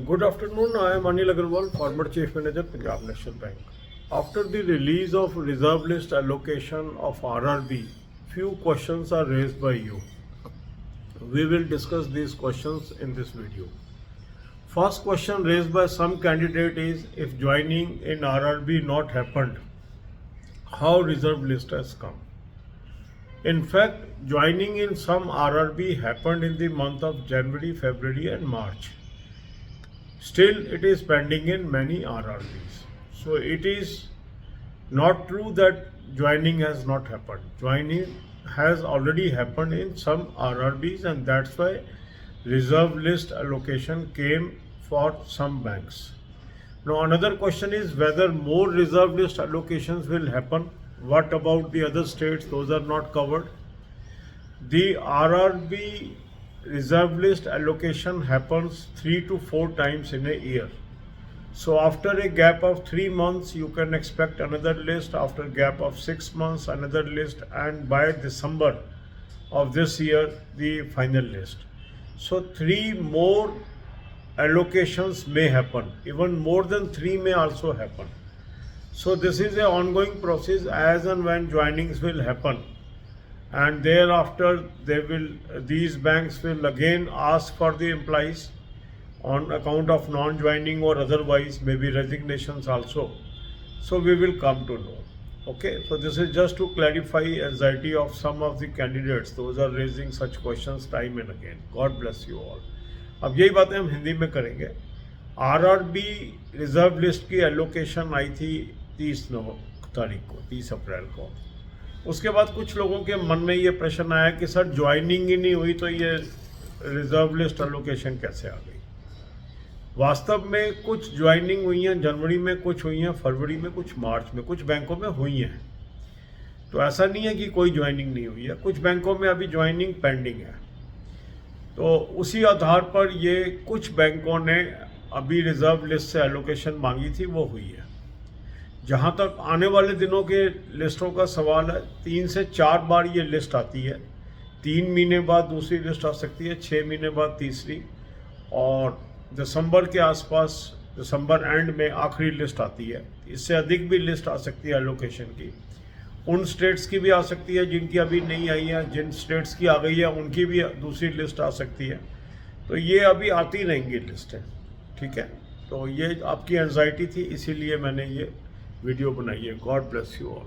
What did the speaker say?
Good afternoon. I am Anil Agarwal, former Chief Manager, Punjab National Bank. After the release of reserve list allocation of RRB, few questions are raised by you. We will discuss these questions in this video. First question raised by some candidate is, if joining in RRB not happened, how reserve list has come? In fact, joining in some RRB happened in the month of January, February and March. Still, it is pending in many RRBs. So it is not true that joining has not happened. Joining has already happened in some RRBs, and that's why reserve list allocation came for some banks. Now another question is whether more reserve list allocations will happen. What about the other states? Those are not covered. The RRB reserve list allocation happens 3 to 4 times in a year. So after a gap of 3 months, you can expect another list. After a gap of 6 months, another list, and by December of this year, the final list. So 3 more allocations may happen. Even more than 3 may also happen. So this is an ongoing process as and when joinings will happen. And thereafter these banks will again ask for the employees on account of non-joining or otherwise, maybe resignations also. So we will come to know. Okay, so this is just to clarify anxiety of some of the candidates. Those are raising such questions time and again. God bless you all. अब यही बातें हम हिंदी में करेंगे. RRB reserve list की allocation आई थी 30 तारीख को, 30 अप्रैल को. उसके बाद कुछ लोगों के मन में ये प्रश्न आया कि सर ज्वाइनिंग ही नहीं हुई तो ये रिजर्व लिस्ट एलोकेशन कैसे आ गई. वास्तव में कुछ ज्वाइनिंग हुई हैं जनवरी में, कुछ हुई हैं फरवरी में, कुछ मार्च में, कुछ बैंकों में हुई हैं. तो ऐसा नहीं है कि कोई ज्वाइनिंग नहीं हुई है. कुछ बैंकों में अभी ज्वाइनिंग पेंडिंग है. तो उसी आधार पर ये कुछ बैंकों ने अभी रिजर्व लिस्ट से एलोकेशन मांगी थी, वो हुई है. जहाँ तक आने वाले दिनों के लिस्टों का सवाल है, 3 से 4 बार ये लिस्ट आती है. 3 महीने बाद दूसरी लिस्ट आ सकती है, 6 महीने बाद तीसरी, और दिसंबर के आसपास, दिसंबर एंड में आखिरी लिस्ट आती है. इससे अधिक भी लिस्ट आ सकती है एलोकेशन की. उन स्टेट्स की भी आ सकती है जिनकी अभी नहीं आई है. जिन स्टेट्स की आ गई है उनकी भी दूसरी लिस्ट आ सकती है. तो ये अभी आती रहेंगी लिस्टें. ठीक है, तो ये आपकी एंजाइटी थी, इसीलिए मैंने ये वीडियो बनाई है. God bless you all.